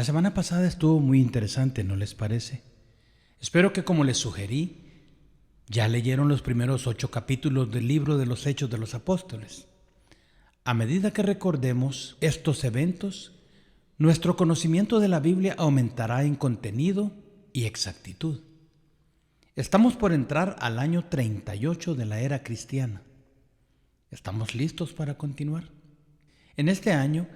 La semana pasada estuvo muy interesante, ¿no les parece? Espero que, como les sugerí, ya leyeron los primeros 8 capítulos del libro de los Hechos de los Apóstoles. A medida que recordemos estos eventos, nuestro conocimiento de la Biblia aumentará en contenido y exactitud. Estamos por entrar al año 38 de la era cristiana. ¿Estamos listos para continuar? En este año,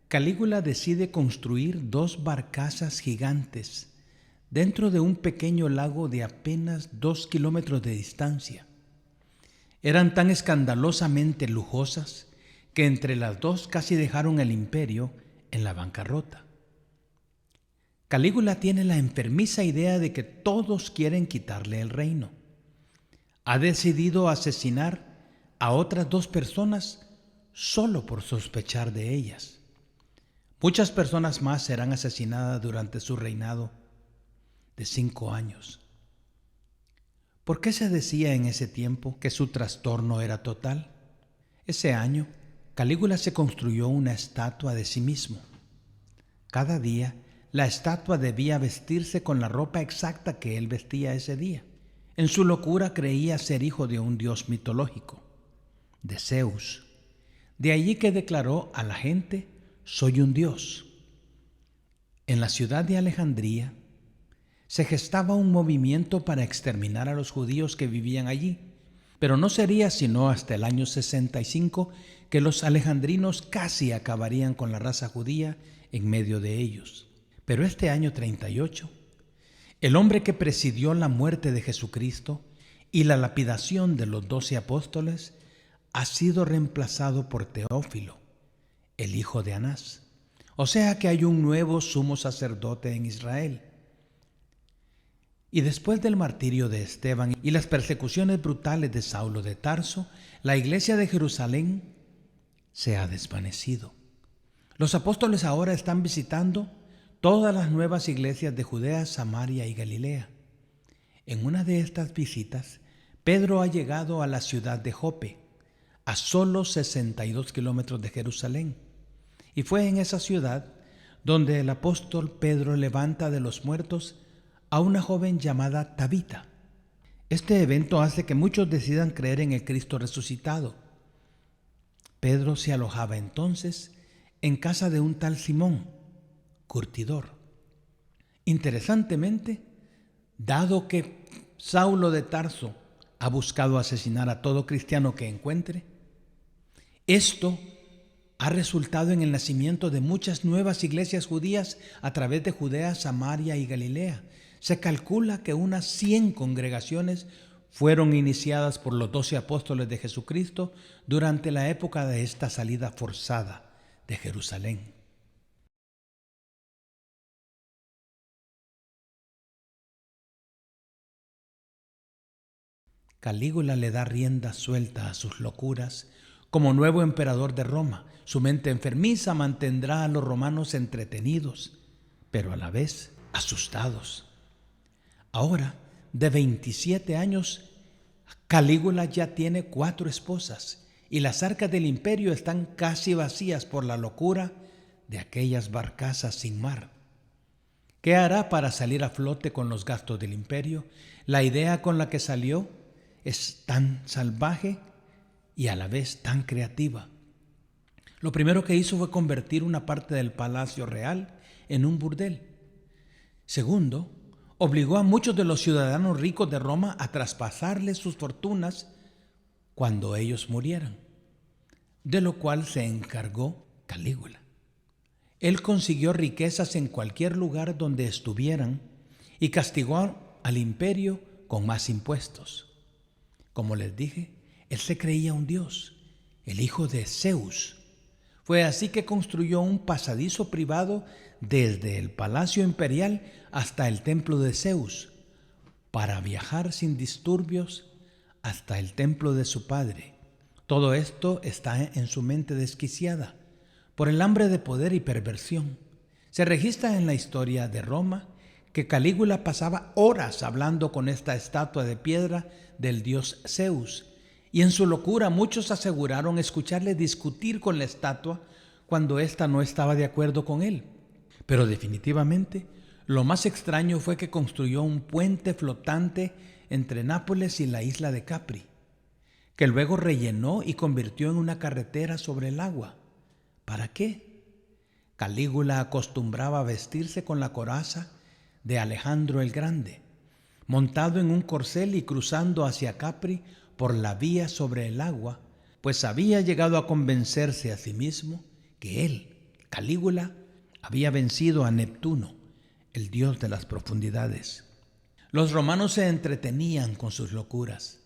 Calígula decide construir 2 barcazas gigantes dentro de un pequeño lago de apenas 2 kilómetros de distancia. Eran tan escandalosamente lujosas que entre las 2 casi dejaron el imperio en la bancarrota. Calígula tiene la enfermiza idea de que todos quieren quitarle el reino. Ha decidido asesinar a otras 2 personas solo por sospechar de ellas. Muchas personas más serán asesinadas durante su reinado de 5 años. ¿Por qué se decía en ese tiempo que su trastorno era total? Ese año, Calígula se construyó una estatua de sí mismo. Cada día, la estatua debía vestirse con la ropa exacta que él vestía ese día. En su locura creía ser hijo de un dios mitológico, de Zeus. De allí que declaró a la gente: soy un dios. En la ciudad de Alejandría se gestaba un movimiento para exterminar a los judíos que vivían allí, pero no sería sino hasta el año 65 que los alejandrinos casi acabarían con la raza judía en medio de ellos. Pero este año 38, el hombre que presidió la muerte de Jesucristo y la lapidación de los 12 apóstoles ha sido reemplazado por Teófilo, el hijo de Anás. O sea que hay un nuevo sumo sacerdote en Israel. Y después del martirio de Esteban y las persecuciones brutales de Saulo de Tarso, la iglesia de Jerusalén se ha desvanecido. Los apóstoles ahora están visitando todas las nuevas iglesias de Judea, Samaria y Galilea. En una de estas visitas, Pedro ha llegado a la ciudad de Jope, a solo 62 kilómetros de Jerusalén. Y fue en esa ciudad donde el apóstol Pedro levanta de los muertos a una joven llamada Tabita. Este evento hace que muchos decidan creer en el Cristo resucitado. Pedro se alojaba entonces en casa de un tal Simón, curtidor. Interesantemente, dado que Saulo de Tarso ha buscado asesinar a todo cristiano que encuentre, esto ha resultado en el nacimiento de muchas nuevas iglesias judías a través de Judea, Samaria y Galilea. Se calcula que unas 100 congregaciones fueron iniciadas por los 12 apóstoles de Jesucristo durante la época de esta salida forzada de Jerusalén. Calígula le da rienda suelta a sus locuras. Como nuevo emperador de Roma, su mente enfermiza mantendrá a los romanos entretenidos, pero a la vez asustados. Ahora, de 27 años, Calígula ya tiene 4 esposas y las arcas del imperio están casi vacías por la locura de aquellas barcazas sin mar. ¿Qué hará para salir a flote con los gastos del imperio? La idea con la que salió es tan salvaje y a la vez tan creativa. Lo primero que hizo fue convertir una parte del palacio real en un burdel. Segundo, obligó a muchos de los ciudadanos ricos de Roma a traspasarles sus fortunas cuando ellos murieran, de lo cual se encargó Calígula. Él consiguió riquezas en cualquier lugar donde estuvieran y castigó al imperio con más impuestos. Como les dije, él se creía un dios, el hijo de Zeus. Fue así que construyó un pasadizo privado desde el palacio imperial hasta el templo de Zeus, para viajar sin disturbios hasta el templo de su padre. Todo esto está en su mente desquiciada por el hambre de poder y perversión. Se registra en la historia de Roma que Calígula pasaba horas hablando con esta estatua de piedra del dios Zeus, y en su locura muchos aseguraron escucharle discutir con la estatua cuando ésta no estaba de acuerdo con él. Pero definitivamente, lo más extraño fue que construyó un puente flotante entre Nápoles y la isla de Capri, que luego rellenó y convirtió en una carretera sobre el agua. ¿Para qué? Calígula acostumbraba a vestirse con la coraza de Alejandro el Grande, montado en un corcel y cruzando hacia Capri por la vía sobre el agua, pues había llegado a convencerse a sí mismo que él, Calígula, había vencido a Neptuno, el dios de las profundidades. Los romanos se entretenían con sus locuras.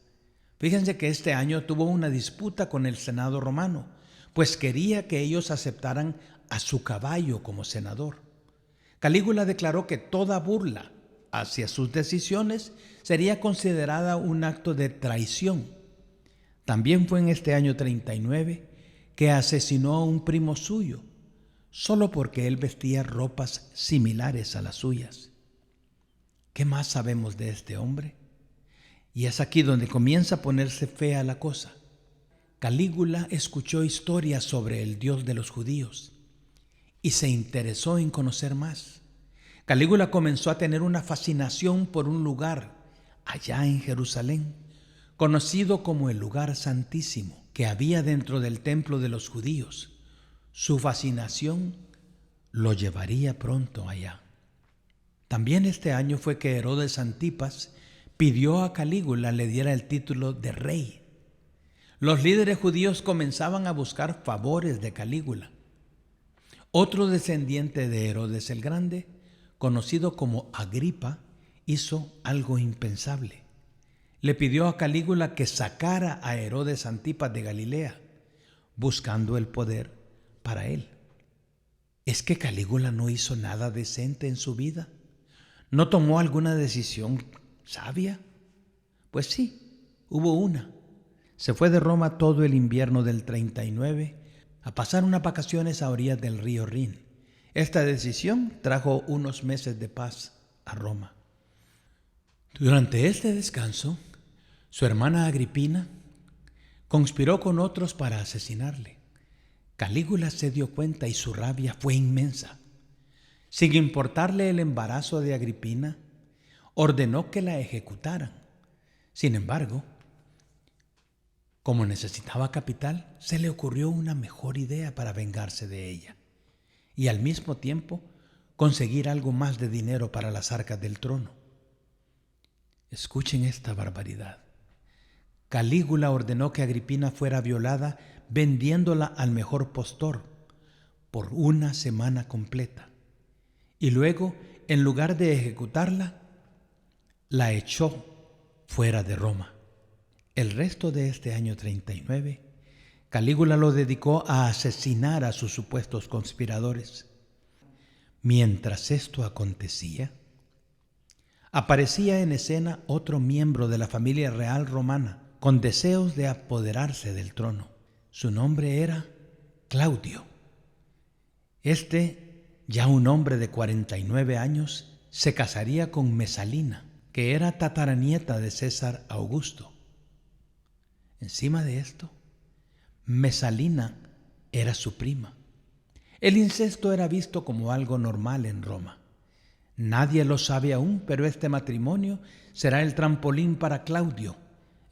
Fíjense que este año tuvo una disputa con el Senado romano, pues quería que ellos aceptaran a su caballo como senador. Calígula declaró que toda burla hacia sus decisiones sería considerada un acto de traición. También fue en este año 39 que asesinó a un primo suyo, solo porque él vestía ropas similares a las suyas. ¿Qué más sabemos de este hombre? Y es aquí donde comienza a ponerse fea la cosa. Calígula escuchó historias sobre el Dios de los judíos y se interesó en conocer más. Calígula comenzó a tener una fascinación por un lugar allá en Jerusalén, conocido como el lugar santísimo, que había dentro del templo de los judíos. Su fascinación lo llevaría pronto allá. También este año fue que Herodes Antipas pidió a Calígula le diera el título de rey. Los líderes judíos comenzaban a buscar favores de Calígula. Otro descendiente de Herodes el Grande, conocido como Agripa, hizo algo impensable. Le pidió a Calígula que sacara a Herodes Antipas de Galilea, buscando el poder para él. ¿Es que Calígula no hizo nada decente en su vida? ¿No tomó alguna decisión sabia? Pues sí, hubo una. Se fue de Roma todo el invierno del 39 a pasar unas vacaciones a orillas del río Rin. Esta decisión trajo unos meses de paz a Roma. Durante este descanso, su hermana Agripina conspiró con otros para asesinarle. Calígula se dio cuenta y su rabia fue inmensa. Sin importarle el embarazo de Agripina, ordenó que la ejecutaran. Sin embargo, como necesitaba capital, se le ocurrió una mejor idea para vengarse de ella y al mismo tiempo conseguir algo más de dinero para las arcas del trono. Escuchen esta barbaridad. Calígula ordenó que Agripina fuera violada vendiéndola al mejor postor por una semana completa. Y luego, en lugar de ejecutarla, la echó fuera de Roma. El resto de este año 39, Calígula lo dedicó a asesinar a sus supuestos conspiradores. Mientras esto acontecía, aparecía en escena otro miembro de la familia real romana con deseos de apoderarse del trono. Su nombre era Claudio. Ya un hombre de 49 años, se casaría con Mesalina, que era tataranieta de César Augusto. Encima de esto, Mesalina era su prima. El incesto era visto como algo normal en Roma. Nadie lo sabe aún, pero este matrimonio será el trampolín para Claudio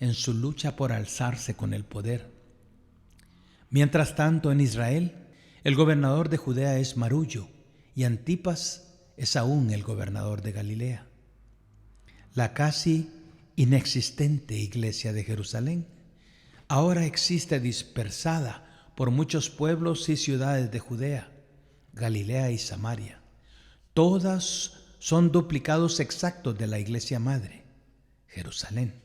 en su lucha por alzarse con el poder. Mientras tanto, en Israel, el gobernador de Judea es Marullo y Antipas es aún el gobernador de Galilea. La casi inexistente iglesia de Jerusalén ahora existe dispersada por muchos pueblos y ciudades de Judea, Galilea y Samaria. Todas son duplicados exactos de la iglesia madre, Jerusalén.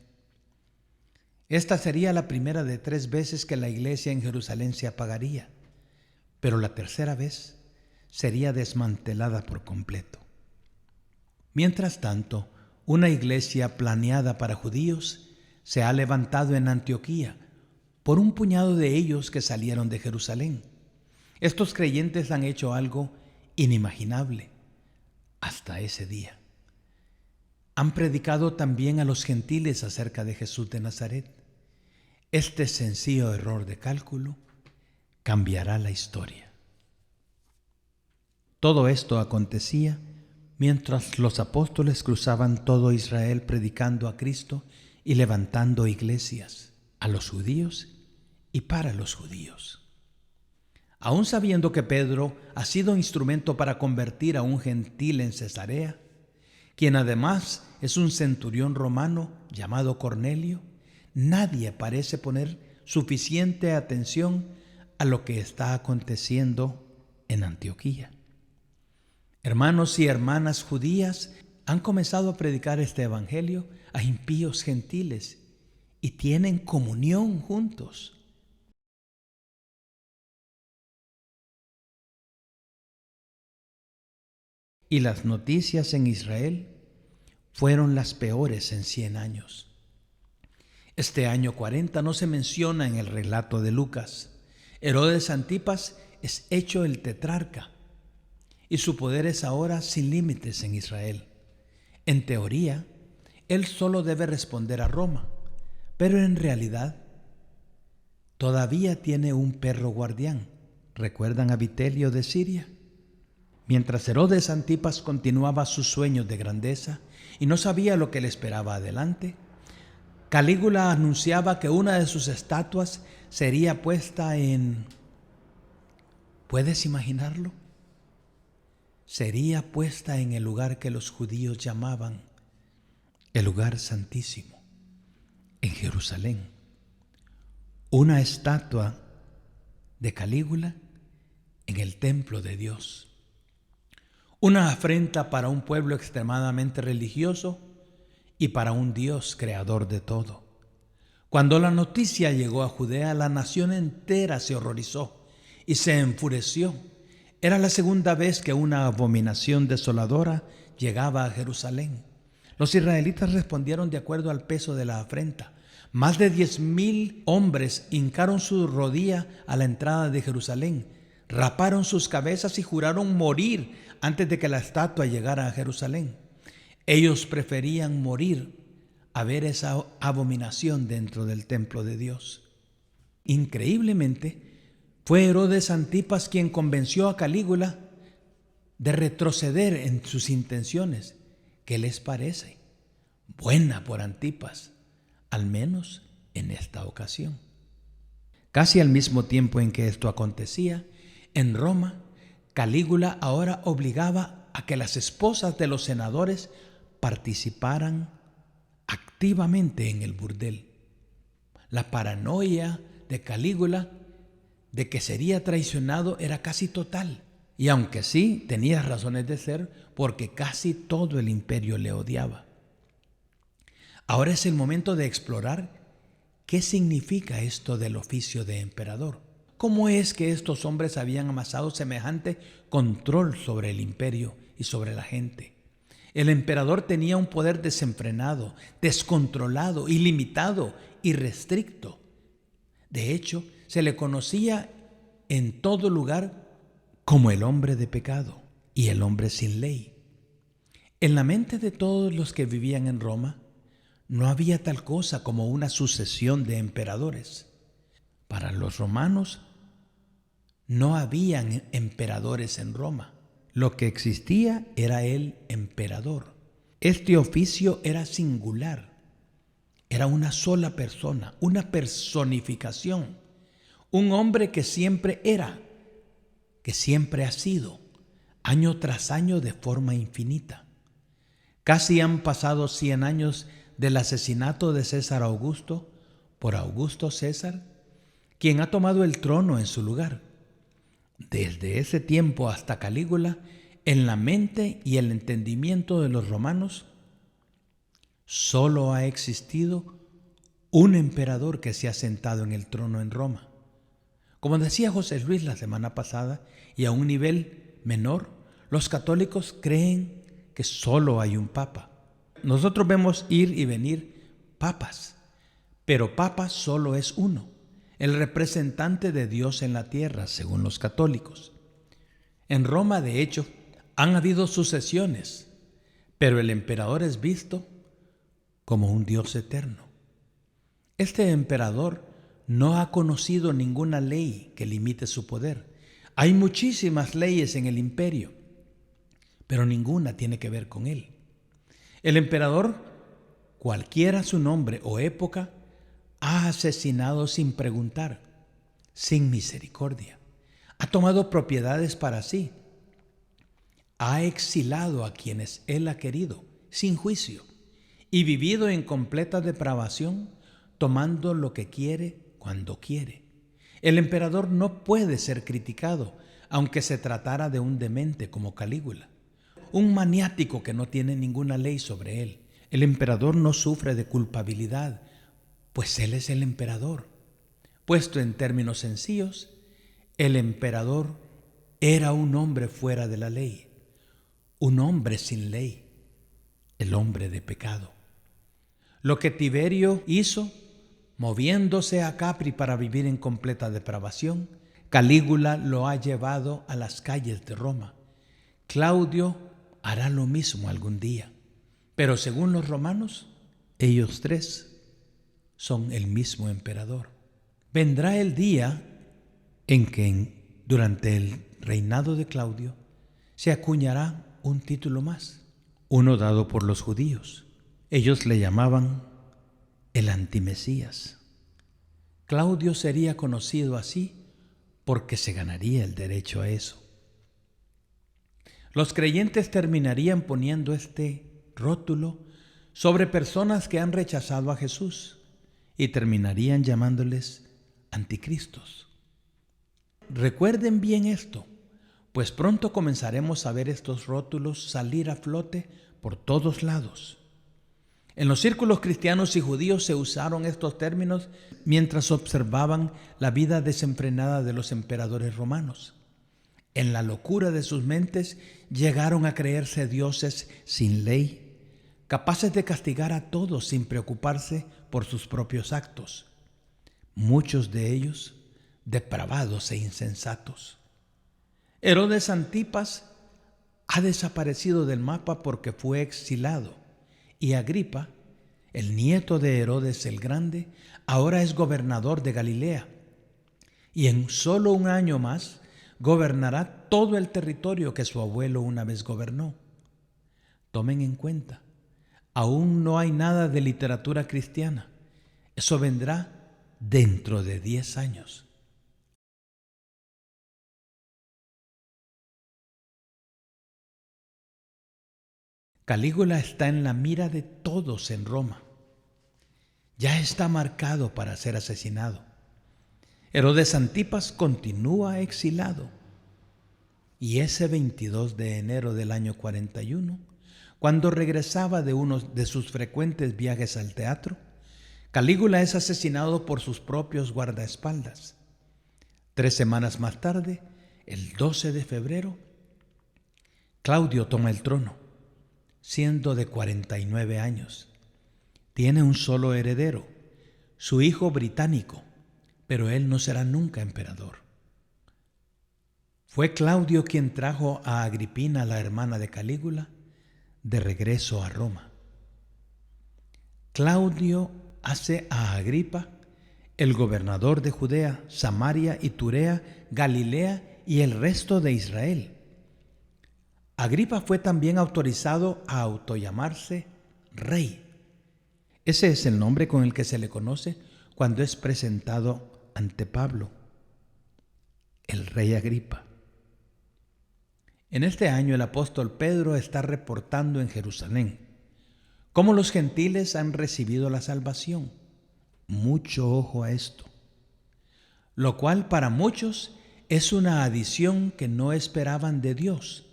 Esta sería la primera de 3 veces que la iglesia en Jerusalén se apagaría, pero la tercera vez sería desmantelada por completo. Mientras tanto, una iglesia planeada para judíos se ha levantado en Antioquía por un puñado de ellos que salieron de Jerusalén. Estos creyentes han hecho algo inimaginable hasta ese día. Han predicado también a los gentiles acerca de Jesús de Nazaret. Este sencillo error de cálculo cambiará la historia. Todo esto acontecía mientras los apóstoles cruzaban todo Israel predicando a Cristo y levantando iglesias a los judíos y para los judíos. Aún sabiendo que Pedro ha sido instrumento para convertir a un gentil en Cesarea, quien además es un centurión romano llamado Cornelio, nadie parece poner suficiente atención a lo que está aconteciendo en Antioquía. Hermanos y hermanas judías han comenzado a predicar este evangelio a impíos gentiles y tienen comunión juntos. Y las noticias en Israel fueron las peores en 100 años. Este año 40 no se menciona en el relato de Lucas. Herodes Antipas es hecho el tetrarca y su poder es ahora sin límites en Israel. En teoría, él solo debe responder a Roma, pero en realidad todavía tiene un perro guardián. ¿Recuerdan a Vitelio de Siria? Mientras Herodes Antipas continuaba sus sueños de grandeza y no sabía lo que le esperaba adelante, Calígula anunciaba que una de sus estatuas sería puesta en... ¿Puedes imaginarlo? Sería puesta en el lugar que los judíos llamaban el lugar santísimo, en Jerusalén. Una estatua de Calígula en el templo de Dios. Una afrenta para un pueblo extremadamente religioso y para un Dios creador de todo. Cuando la noticia llegó a Judea, la nación entera se horrorizó y se enfureció. Era la segunda vez que una abominación desoladora llegaba a Jerusalén. Los israelitas respondieron de acuerdo al peso de la afrenta. Más de 10,000 hombres hincaron su rodilla a la entrada de Jerusalén, raparon sus cabezas y juraron morir antes de que la estatua llegara a Jerusalén. Ellos preferían morir a ver esa abominación dentro del templo de Dios. Increíblemente, fue Herodes Antipas quien convenció a Calígula de retroceder en sus intenciones. ¿Qué les parece? Buena por Antipas, al menos en esta ocasión. Casi al mismo tiempo en que esto acontecía, en Roma, Calígula ahora obligaba a que las esposas de los senadores participaran activamente en el burdel. La paranoia de Calígula de que sería traicionado era casi total. Y aunque sí tenía razones de ser, porque casi todo el imperio le odiaba. Ahora es el momento de explorar qué significa esto del oficio de emperador. ¿Cómo es que estos hombres habían amasado semejante control sobre el imperio y sobre la gente? El emperador tenía un poder desenfrenado, descontrolado, ilimitado y restricto. De hecho, se le conocía en todo lugar como el hombre de pecado y el hombre sin ley. En la mente de todos los que vivían en Roma, no había tal cosa como una sucesión de emperadores. Para los romanos, no habían emperadores en Roma. Lo que existía era el emperador. Este oficio era singular. Era una sola persona, una personificación. Un hombre que siempre era, que siempre ha sido, año tras año de forma infinita. Casi han pasado 100 años del asesinato de César Augusto por Augusto César, quien ha tomado el trono en su lugar. Desde ese tiempo hasta Calígula, en la mente y el entendimiento de los romanos, solo ha existido un emperador que se ha sentado en el trono en Roma. Como decía José Luis la semana pasada, y a un nivel menor, los católicos creen que solo hay un papa. Nosotros vemos ir y venir papas, pero papa solo es uno, el representante de Dios en la tierra, según los católicos. En Roma, de hecho, han habido sucesiones, pero el emperador es visto como un Dios eterno. Este emperador no ha conocido ninguna ley que limite su poder. Hay muchísimas leyes en el imperio, pero ninguna tiene que ver con él. El emperador, cualquiera su nombre o época, ha asesinado sin preguntar, sin misericordia. Ha tomado propiedades para sí. Ha exilado a quienes él ha querido, sin juicio, y vivido en completa depravación, tomando lo que quiere cuando quiere. El emperador no puede ser criticado, aunque se tratara de un demente como Calígula, un maniático que no tiene ninguna ley sobre él. El emperador no sufre de culpabilidad, pues él es el emperador. Puesto en términos sencillos, el emperador era un hombre fuera de la ley, un hombre sin ley, el hombre de pecado. Lo que Tiberio hizo, moviéndose a Capri para vivir en completa depravación, Calígula lo ha llevado a las calles de Roma. Claudio hará lo mismo algún día, pero según los romanos, ellos tres son el mismo emperador. Vendrá el día en que durante el reinado de Claudio se acuñará un título más, uno dado por los judíos. Ellos le llamaban el antimesías. Claudio sería conocido así porque se ganaría el derecho a eso. Los creyentes terminarían poniendo este rótulo sobre personas que han rechazado a Jesús y terminarían llamándoles anticristos. Recuerden bien esto, pues pronto comenzaremos a ver estos rótulos salir a flote por todos lados. En los círculos cristianos y judíos se usaron estos términos mientras observaban la vida desenfrenada de los emperadores romanos. En la locura de sus mentes llegaron a creerse dioses sin ley, capaces de castigar a todos sin preocuparse por sus propios actos. Muchos de ellos depravados e insensatos. Herodes Antipas ha desaparecido del mapa porque fue exilado, y Agripa, el nieto de Herodes el Grande, ahora es gobernador de Galilea, y en solo un año más gobernará todo el territorio que su abuelo una vez gobernó. Tomen en cuenta, aún no hay nada de literatura cristiana. Eso vendrá dentro de 10 años. Calígula está en la mira de todos en Roma. Ya está marcado para ser asesinado. Herodes Antipas continúa exilado. Y ese 22 de enero del año 41, cuando regresaba de uno de sus frecuentes viajes al teatro, Calígula es asesinado por sus propios guardaespaldas. 3 semanas más tarde, el 12 de febrero, Claudio toma el trono, siendo de 49 años. Tiene un solo heredero, su hijo británico, pero él no será nunca emperador. Fue Claudio quien trajo a Agripina, la hermana de Calígula, de regreso a Roma. Claudio hace a Agripa el gobernador de Judea, Samaria, Iturea, Galilea y el resto de Israel. Agripa fue también autorizado a autollamarse rey. Ese es el nombre con el que se le conoce cuando es presentado ante Pablo, el rey Agripa. En este año el apóstol Pedro está reportando en Jerusalén cómo los gentiles han recibido la salvación. Mucho ojo a esto, lo cual para muchos es una adición que no esperaban de Dios.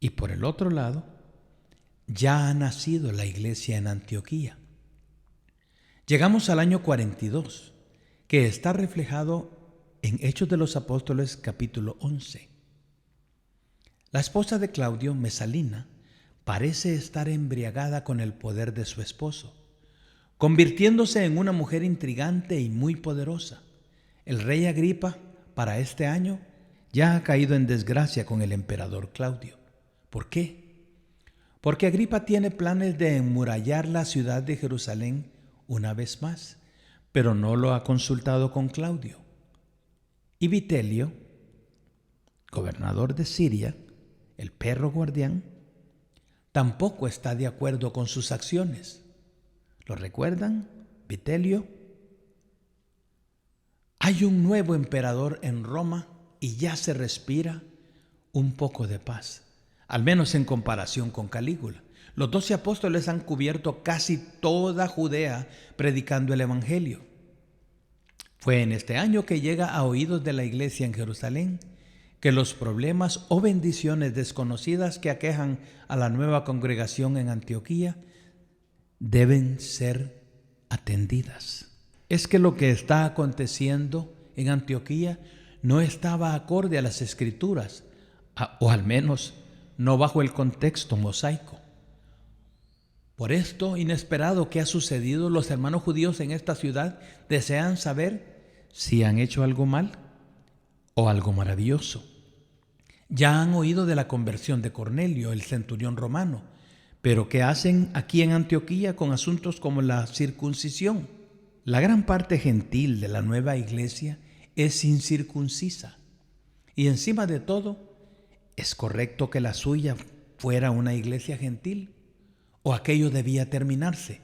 Y por el otro lado, ya ha nacido la iglesia en Antioquía. Llegamos al año 42, que está reflejado en Hechos de los Apóstoles capítulo 11. La esposa de Claudio, Mesalina, parece estar embriagada con el poder de su esposo, convirtiéndose en una mujer intrigante y muy poderosa. El rey Agripa, para este año, ya ha caído en desgracia con el emperador Claudio. ¿Por qué? Porque Agripa tiene planes de enmurallar la ciudad de Jerusalén una vez más, pero no lo ha consultado con Claudio. Y Vitelio, gobernador de Siria, el perro guardián, tampoco está de acuerdo con sus acciones. ¿Lo recuerdan? Vitelio. Hay un nuevo emperador en Roma y ya se respira un poco de paz, al menos en comparación con Calígula. Los 12 apóstoles han cubierto casi toda Judea predicando el Evangelio. Fue en este año que llega a oídos de la iglesia en Jerusalén que los problemas o bendiciones desconocidas que aquejan a la nueva congregación en Antioquía deben ser atendidas. Es que lo que está aconteciendo en Antioquía no estaba acorde a las Escrituras, o al menos no bajo el contexto mosaico. Por esto inesperado que ha sucedido, los hermanos judíos en esta ciudad desean saber si han hecho algo mal o algo maravilloso. Ya han oído de la conversión de Cornelio, el centurión romano, pero ¿qué hacen aquí en Antioquía con asuntos como la circuncisión? La gran parte gentil de la nueva iglesia es incircuncisa, y encima de todo, ¿es correcto que la suya fuera una iglesia gentil? ¿O aquello debía terminarse?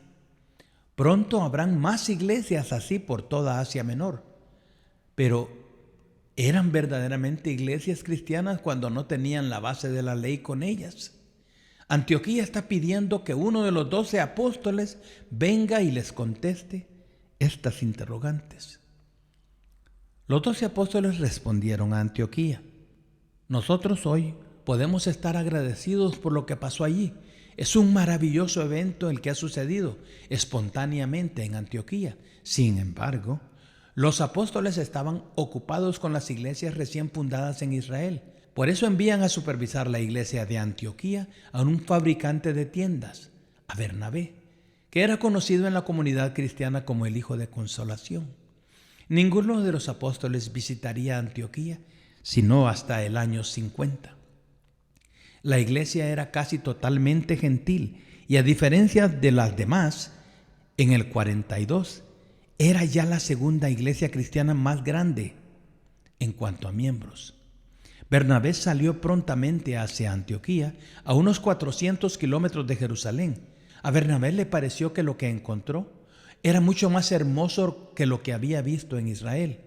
Pronto habrán más iglesias así por toda Asia Menor, pero ¿eran verdaderamente iglesias cristianas cuando no tenían la base de la ley con ellas? Antioquía está pidiendo que uno de los 12 apóstoles venga y les conteste estas interrogantes. Los 12 apóstoles respondieron a Antioquía: nosotros hoy podemos estar agradecidos por lo que pasó allí. Es un maravilloso evento el que ha sucedido espontáneamente en Antioquía. Sin embargo, los apóstoles estaban ocupados con las iglesias recién fundadas en Israel. Por eso envían a supervisar la iglesia de Antioquía a un fabricante de tiendas, a Bernabé, que era conocido en la comunidad cristiana como el Hijo de Consolación. Ninguno de los apóstoles visitaría Antioquía sino hasta el año 50. La iglesia era casi totalmente gentil y, a diferencia de las demás, en el 42 era ya la segunda iglesia cristiana más grande en cuanto a miembros. Bernabé salió prontamente hacia Antioquía, a unos 400 kilómetros de Jerusalén. A Bernabé le pareció que lo que encontró era mucho más hermoso que lo que había visto en Israel,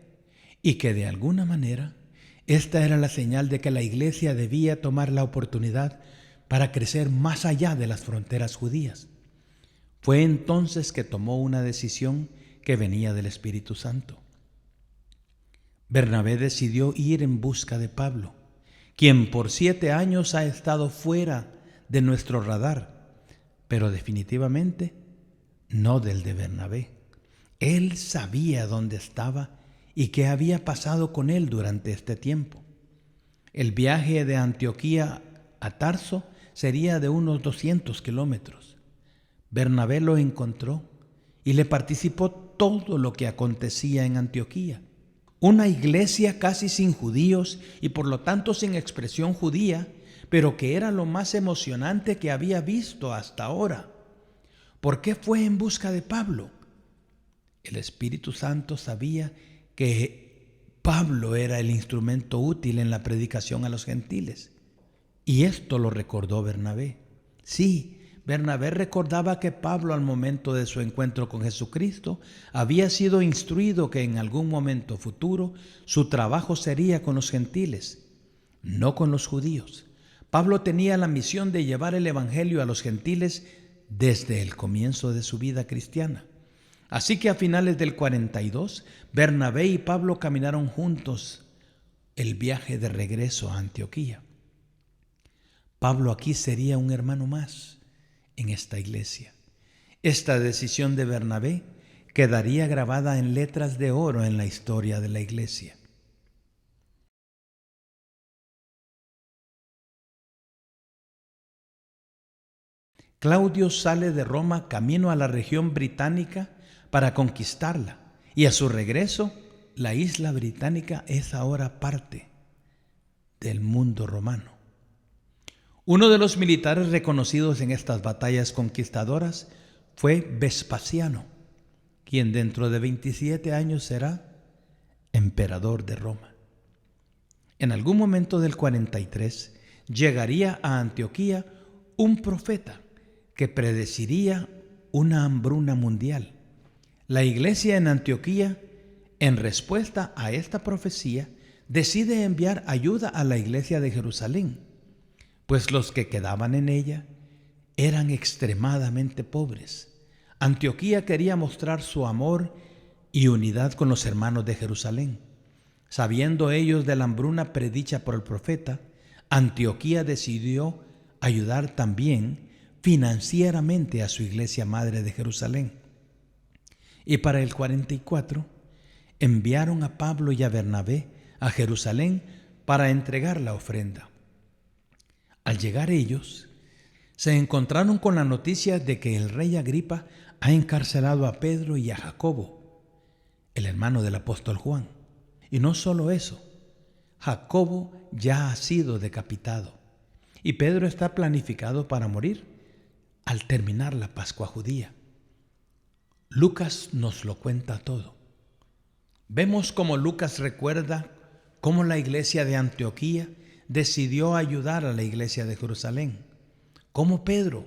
y que de alguna manera esta era la señal de que la iglesia debía tomar la oportunidad para crecer más allá de las fronteras judías. Fue entonces que tomó una decisión que venía del Espíritu Santo. Bernabé decidió ir en busca de Pablo, quien por 7 años ha estado fuera de nuestro radar, pero definitivamente no del de Bernabé. Él sabía dónde estaba y qué había pasado con él durante este tiempo. El viaje de Antioquía a Tarso sería de unos 200 kilómetros. Bernabé lo encontró y le participó todo lo que acontecía en Antioquía. Una iglesia casi sin judíos y por lo tanto sin expresión judía, pero que era lo más emocionante que había visto hasta ahora. ¿Por qué fue en busca de Pablo? El Espíritu Santo sabía que Pablo era el instrumento útil en la predicación a los gentiles. Y esto lo recordó Bernabé. Sí, Bernabé recordaba que Pablo, al momento de su encuentro con Jesucristo, había sido instruido que en algún momento futuro su trabajo sería con los gentiles, no con los judíos. Pablo tenía la misión de llevar el evangelio a los gentiles desde el comienzo de su vida cristiana. Así que a finales del 42, Bernabé y Pablo caminaron juntos el viaje de regreso a Antioquía. Pablo aquí sería un hermano más en esta iglesia. Esta decisión de Bernabé quedaría grabada en letras de oro en la historia de la iglesia. Claudio sale de Roma camino a la región británica para conquistarla, y a su regreso, la isla británica es ahora parte del mundo romano. Uno de los militares reconocidos en estas batallas conquistadoras fue Vespasiano, quien dentro de 27 años será emperador de Roma. En algún momento del 43 llegaría a Antioquía un profeta que predeciría una hambruna mundial. La iglesia en Antioquía, en respuesta a esta profecía, decide enviar ayuda a la iglesia de Jerusalén, pues los que quedaban en ella eran extremadamente pobres. Antioquía quería mostrar su amor y unidad con los hermanos de Jerusalén. Sabiendo ellos de la hambruna predicha por el profeta, Antioquía decidió ayudar también financieramente a su iglesia madre de Jerusalén. Y para el 44 enviaron a Pablo y a Bernabé a Jerusalén para entregar la ofrenda. Al llegar ellos, se encontraron con la noticia de que el rey Agripa ha encarcelado a Pedro y a Jacobo, el hermano del apóstol Juan. Y no solo eso, Jacobo ya ha sido decapitado y Pedro está planificado para morir al terminar la Pascua judía. Lucas nos lo cuenta todo. Vemos cómo Lucas recuerda cómo la iglesia de Antioquía decidió ayudar a la iglesia de Jerusalén. Cómo Pedro,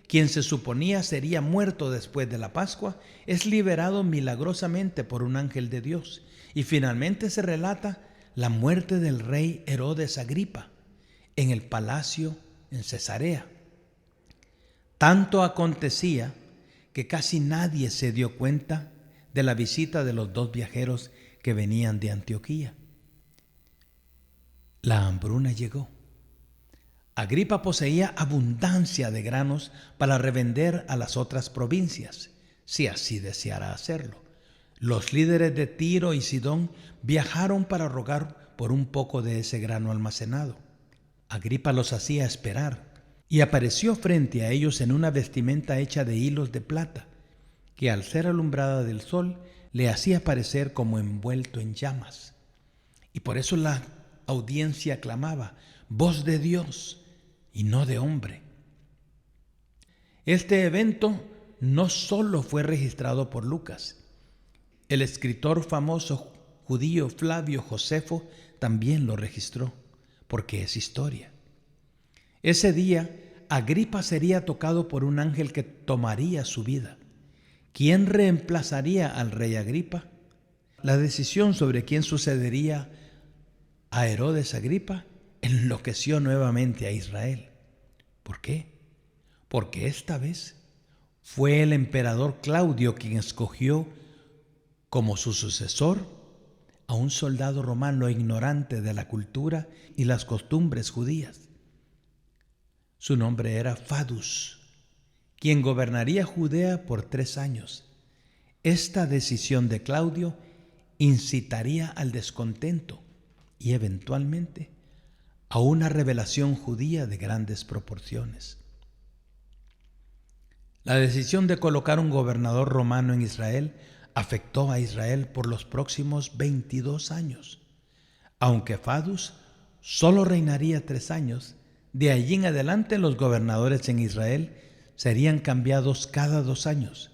quien se suponía sería muerto después de la Pascua, es liberado milagrosamente por un ángel de Dios. Y finalmente se relata la muerte del rey Herodes Agripa en el palacio en Cesarea. Tanto acontecía que casi nadie se dio cuenta de la visita de los dos viajeros que venían de Antioquía. La hambruna llegó. Agripa poseía abundancia de granos para revender a las otras provincias, si así deseara hacerlo. Los líderes de Tiro y Sidón viajaron para rogar por un poco de ese grano almacenado. Agripa los hacía esperar y apareció frente a ellos en una vestimenta hecha de hilos de plata, que al ser alumbrada del sol le hacía parecer como envuelto en llamas. Y por eso la audiencia clamaba: voz de Dios y no de hombre. Este evento no solo fue registrado por Lucas. El escritor famoso judío Flavio Josefo también lo registró, porque es historia. Ese día, Agripa sería tocado por un ángel que tomaría su vida. ¿Quién reemplazaría al rey Agripa? La decisión sobre quién sucedería a Herodes Agripa enloqueció nuevamente a Israel. ¿Por qué? Porque esta vez fue el emperador Claudio quien escogió como su sucesor a un soldado romano ignorante de la cultura y las costumbres judías. Su nombre era Fadus, quien gobernaría Judea por 3 años. Esta decisión de Claudio incitaría al descontento y eventualmente a una rebelión judía de grandes proporciones. La decisión de colocar un gobernador romano en Israel afectó a Israel por los próximos 22 años. Aunque Fadus solo reinaría 3 años, de allí en adelante los gobernadores en Israel serían cambiados cada 2 años.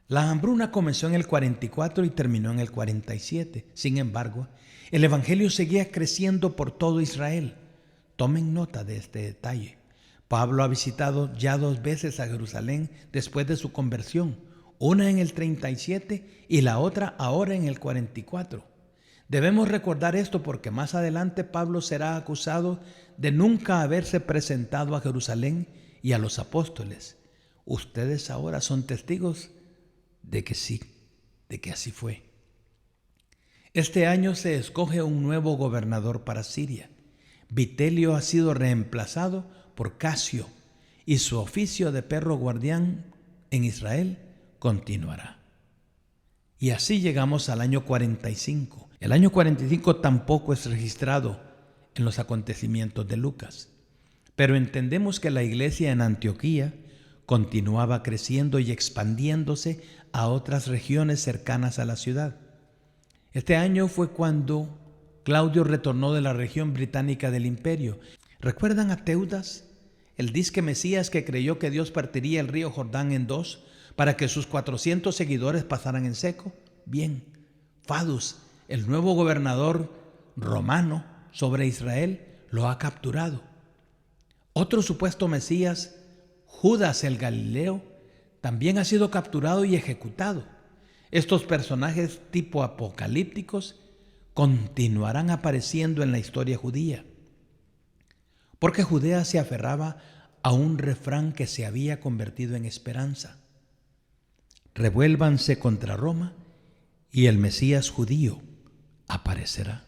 La hambruna comenzó en el 44 y terminó en el 47. Sin embargo, el evangelio seguía creciendo por todo Israel. Tomen nota de este detalle. Pablo ha visitado ya 2 veces a Jerusalén después de su conversión, una en el 37 y la otra ahora en el 44. Debemos recordar esto porque más adelante Pablo será acusado de nunca haberse presentado a Jerusalén y a los apóstoles. Ustedes ahora son testigos de que sí, de que así fue. Este año se escoge un nuevo gobernador para Siria. Vitelio ha sido reemplazado por Casio y su oficio de perro guardián en Israel continuará. Y así llegamos al año 45. El año 45 tampoco es registrado en los acontecimientos de Lucas, pero entendemos que la iglesia en Antioquía continuaba creciendo y expandiéndose a otras regiones cercanas a la ciudad. Este año fue cuando Claudio retornó de la región británica del imperio. ¿Recuerdan a Teudas, el disque Mesías que creyó que Dios partiría el río Jordán en 2 para que sus 400 seguidores pasaran en seco? Bien, Fadus, el nuevo gobernador romano sobre Israel, lo ha capturado. Otro supuesto Mesías, Judas el Galileo, también ha sido capturado y ejecutado. Estos personajes tipo apocalípticos continuarán apareciendo en la historia judía, porque Judea se aferraba a un refrán que se había convertido en esperanza: revuélvanse contra Roma y el Mesías judío aparecerá.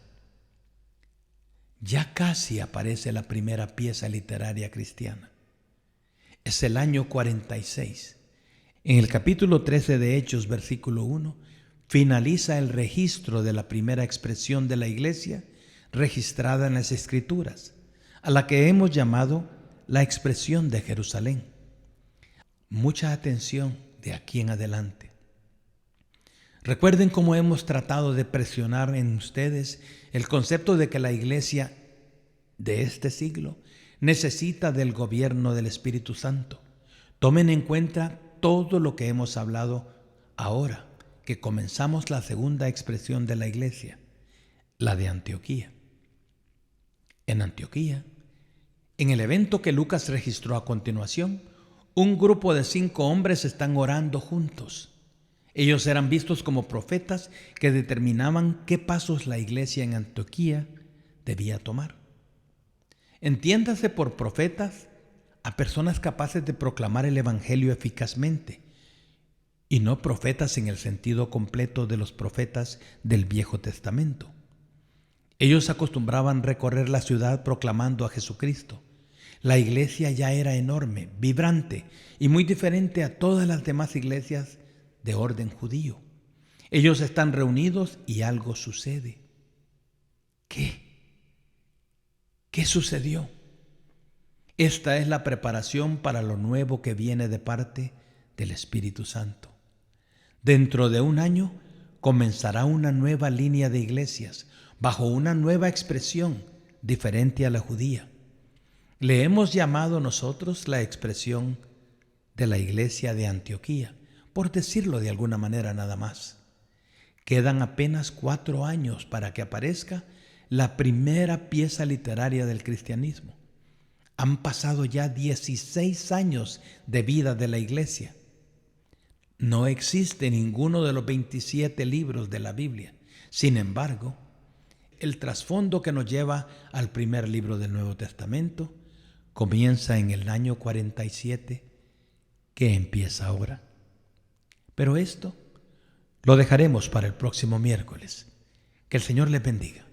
Ya casi aparece la primera pieza literaria cristiana. Es el año 46. En el capítulo 13 de Hechos, versículo 1, finaliza el registro de la primera expresión de la iglesia registrada en las Escrituras, a la que hemos llamado la expresión de Jerusalén. Mucha atención de aquí en adelante. Recuerden cómo hemos tratado de presionar en ustedes el concepto de que la iglesia de este siglo necesita del gobierno del Espíritu Santo. Tomen en cuenta todo lo que hemos hablado ahora que comenzamos la segunda expresión de la iglesia, la de Antioquía. En Antioquía, en el evento que Lucas registró a continuación, un grupo de 5 hombres están orando juntos. Ellos eran vistos como profetas que determinaban qué pasos la iglesia en Antioquía debía tomar. Entiéndase por profetas a personas capaces de proclamar el evangelio eficazmente, y no profetas en el sentido completo de los profetas del Viejo Testamento. Ellos acostumbraban recorrer la ciudad proclamando a Jesucristo. La iglesia ya era enorme, vibrante y muy diferente a todas las demás iglesias de orden judío. Ellos están reunidos y algo sucede. ¿Qué sucedió? Esta es la preparación para lo nuevo que viene de parte del Espíritu Santo. Dentro de un año comenzará una nueva línea de iglesias bajo una nueva expresión diferente a la judía. Le hemos llamado nosotros la expresión de la iglesia de Antioquía, por decirlo de alguna manera nada más. Quedan apenas 4 años para que aparezca la primera pieza literaria del cristianismo. Han pasado ya 16 años de vida de la iglesia. No existe ninguno de los 27 libros de la Biblia. Sin embargo, el trasfondo que nos lleva al primer libro del Nuevo Testamento comienza en el año 47, que empieza ahora. Pero esto lo dejaremos para el próximo miércoles. Que el Señor les bendiga.